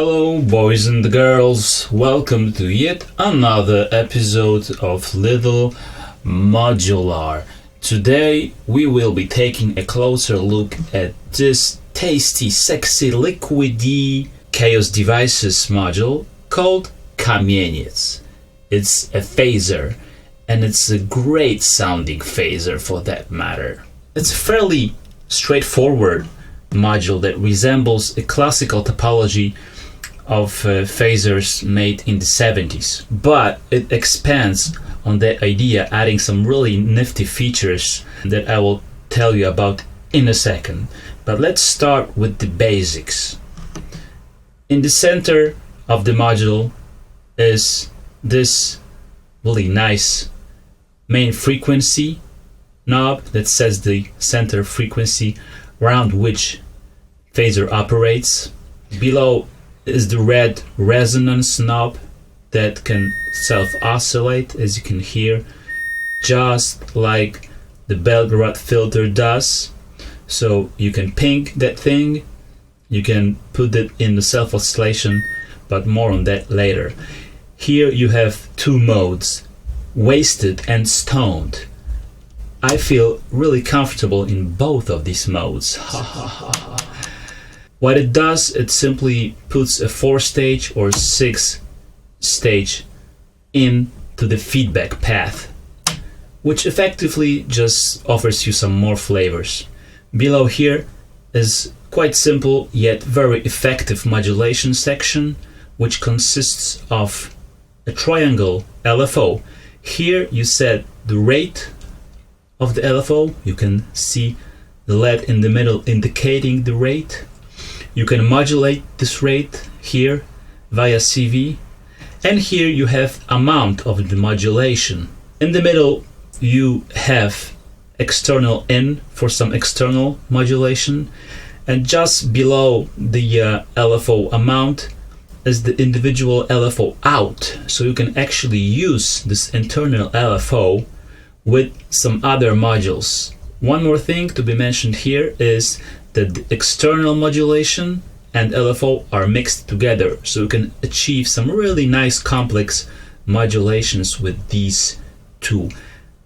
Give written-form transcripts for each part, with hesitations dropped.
Hello, boys and girls. Welcome to yet another episode of Little Modular. Today we will be taking a closer look at this tasty, sexy, liquidy Chaos Devices module called Kamieniec. It's a phaser, and it's a great sounding phaser for that matter. It's a fairly straightforward module that resembles a classical topology of phasers made in the 70s, but it expands on that idea, adding some really nifty features that I will tell you about in a second. But let's start with the basics. In the center of the module is this really nice main frequency knob that sets the center frequency around which phaser operates. Below is the red resonance knob that can self-oscillate, as you can hear, just like the Belgorod filter does. So you can ping that thing, you can put it in the self-oscillation, but more on that later. Here you have two modes, wasted and stoned. I feel really comfortable in both of these modes. What it does, it simply puts a 4-stage or 6-stage into the feedback path, which effectively just offers you some more flavors. Below here is quite simple yet very effective modulation section, which consists of a triangle LFO. Here you set the rate of the LFO. You can see the LED in the middle indicating the rate. You can modulate this rate here via CV, and here you have amount of the modulation. In the middle you have external in for some external modulation, and just below the LFO amount is the individual LFO out, so you can actually use this internal LFO with some other modules. One more thing to be mentioned here is that the external modulation and LFO are mixed together, so you can achieve some really nice complex modulations with these two.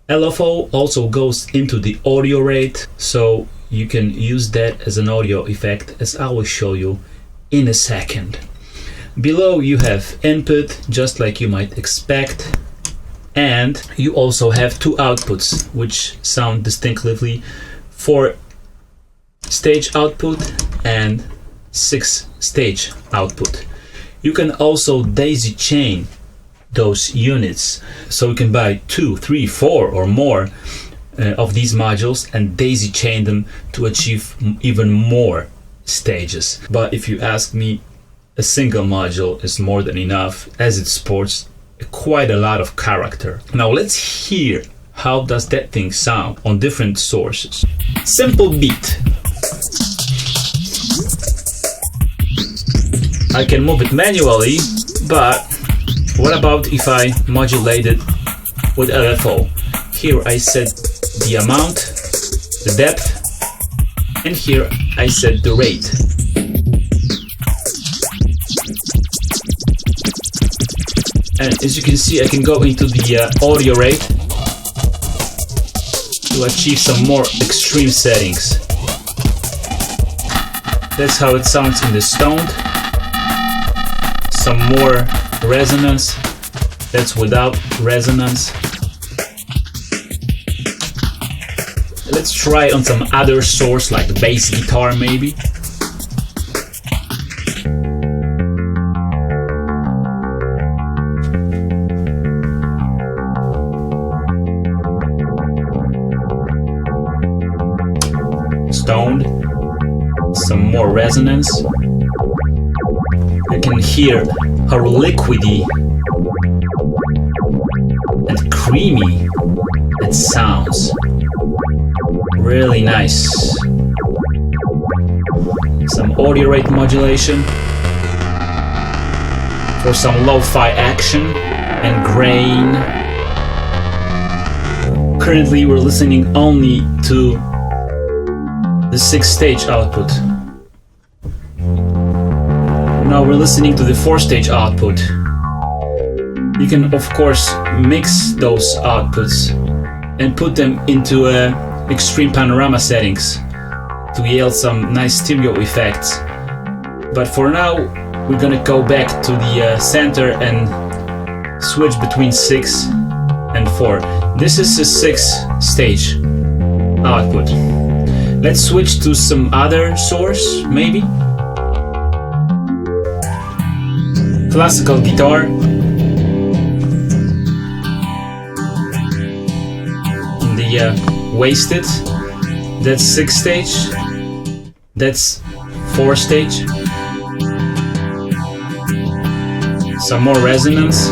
LFO also goes into the audio rate, so you can use that as an audio effect, as I will show you in a second. Below you have input, just like you might expect, and you also have two outputs which sound distinctively: 4-stage output and 6-stage output. You can also daisy chain those units, so you can buy 2, 3, 4 or more of these modules and daisy chain them to achieve even more stages. But if you ask me, a single module is more than enough, as it sports quite a lot of character. Now let's hear how does that thing sound on different sources. Simple beat. I can move it manually, but what about if I modulate it with LFO? Here I set the amount, the depth, and here I set the rate. And as you can see, I can go into the audio rate to achieve some more extreme settings. That's how it sounds in the stoned. Some more resonance. That's without resonance. Let's try on some other source like the bass guitar maybe. Stoned, some more resonance. You can hear how liquidy and creamy it sounds. Really nice. Some audio rate modulation for some lo-fi action and grain. Currently we're listening only to the 6-stage output. Now we're listening to the 4-stage output. You can of course mix those outputs and put them into extreme panorama settings to yield some nice stereo effects. But for now, we're gonna go back to the center and switch between 6 and 4. This is a 6-stage output. Let's switch to some other source, maybe. Classical guitar. Wasted, that's 6-stage, that's 4-stage, some more resonance,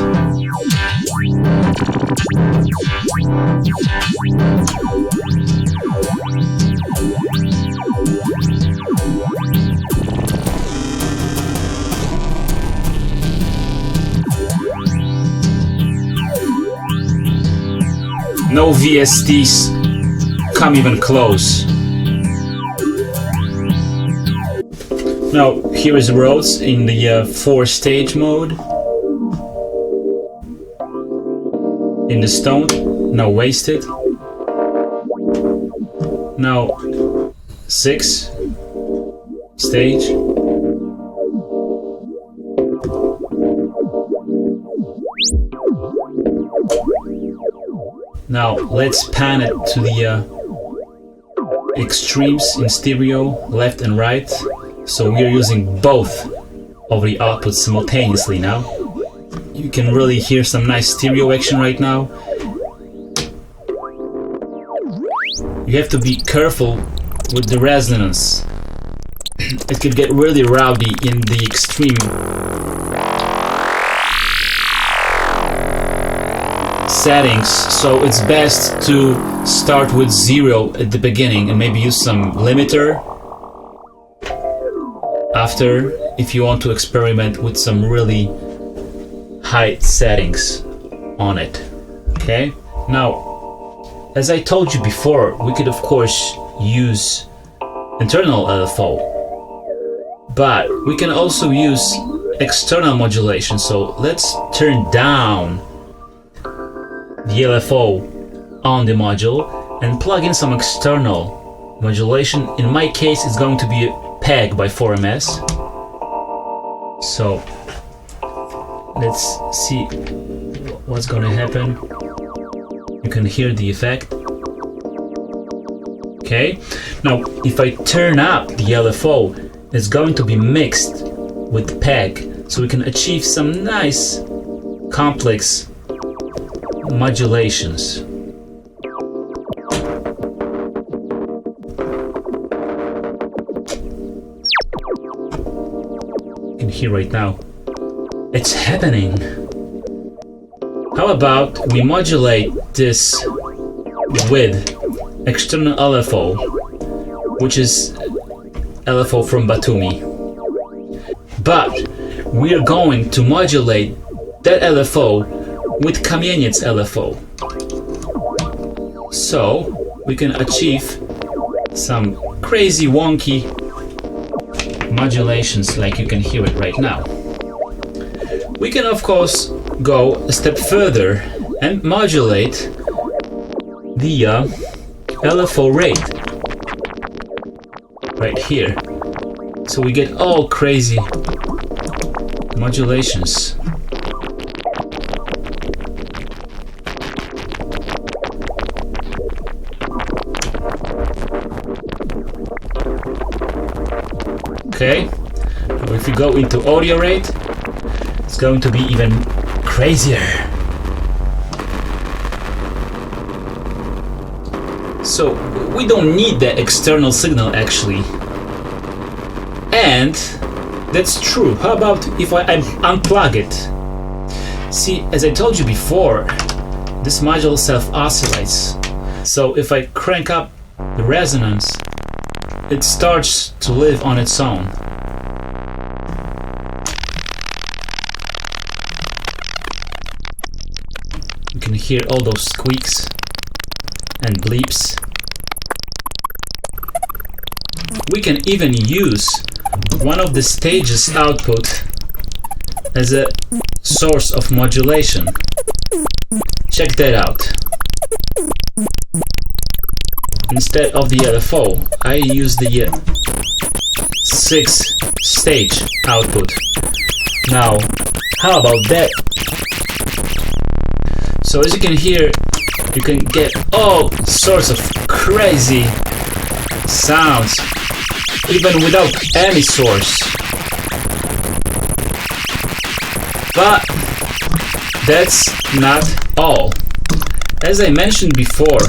no VSTs come even close. Now here is Rhodes in the 4-stage mode. In the stone, now wasted. Now 6 stage. Now let's pan it to the extremes in stereo, left and right. So we are using both of the outputs simultaneously now. You can really hear some nice stereo action right now. You have to be careful with the resonance. It could get really rowdy in the extreme settings, so it's best to start with 0 at the beginning and maybe use some limiter after if you want to experiment with some really high settings on it. Okay, now as I told you before, we could of course use internal LFO, but we can also use external modulation. So let's turn down the LFO on the module and plug in some external modulation. In my case, it's going to be a PEG by 4MS. So let's see what's going to happen. You can hear the effect. Okay, now if I turn up the LFO, it's going to be mixed with PEG, so we can achieve some nice complex modulations. You can hear right now. It's happening. How about we modulate this with external LFO, which is LFO from Batumi. But we are going to modulate that LFO with Kamieniec LFO. So we can achieve some crazy wonky modulations like you can hear it right now. We can of course go a step further and modulate the LFO rate right here. So we get all crazy modulations. Okay, now if you go into audio rate, it's going to be even crazier. So we don't need the external signal actually. And that's true. How about if I unplug it? See, as I told you before, this module self-oscillates. So if I crank up the resonance, it starts to live on its own. You can hear all those squeaks and bleeps. We can even use one of the stages output as a source of modulation. Check that out. Instead of the LFO, I use the 6-stage output. Now, how about that? So as you can hear, you can get all sorts of crazy sounds, even without any source. But that's not all. As I mentioned before,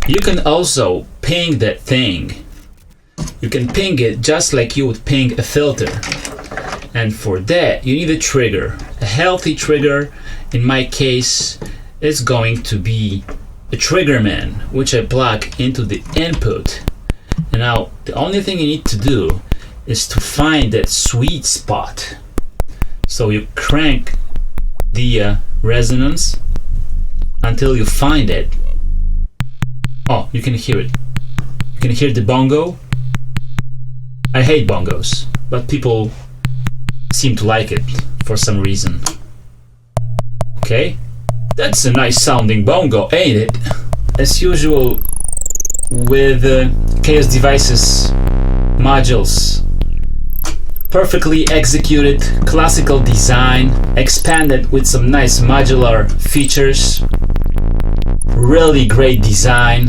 you can also ping that thing. You can ping it just like you would ping a filter. And for that, you need a trigger. A healthy trigger, in my case, is going to be a triggerman, which I plug into the input. And now, the only thing you need to do is to find that sweet spot. So you crank the resonance until you find it. Oh, you can hear it. You can hear the bongo. I hate bongos, but people seem to like it for some reason. Okay, that's a nice sounding bongo, ain't it? As usual with Chaos Devices modules, perfectly executed classical design, expanded with some nice modular features. Really great design.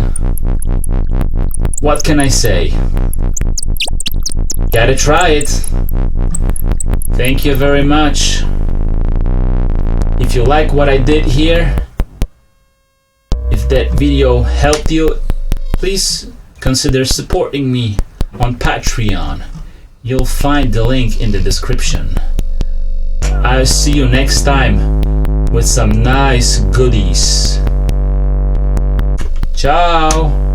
What can I say? Gotta try it. Thank you very much. If you like what I did here, if that video helped you, please consider supporting me on Patreon. You'll find the link in the description. I'll see you next time with some nice goodies. Ciao!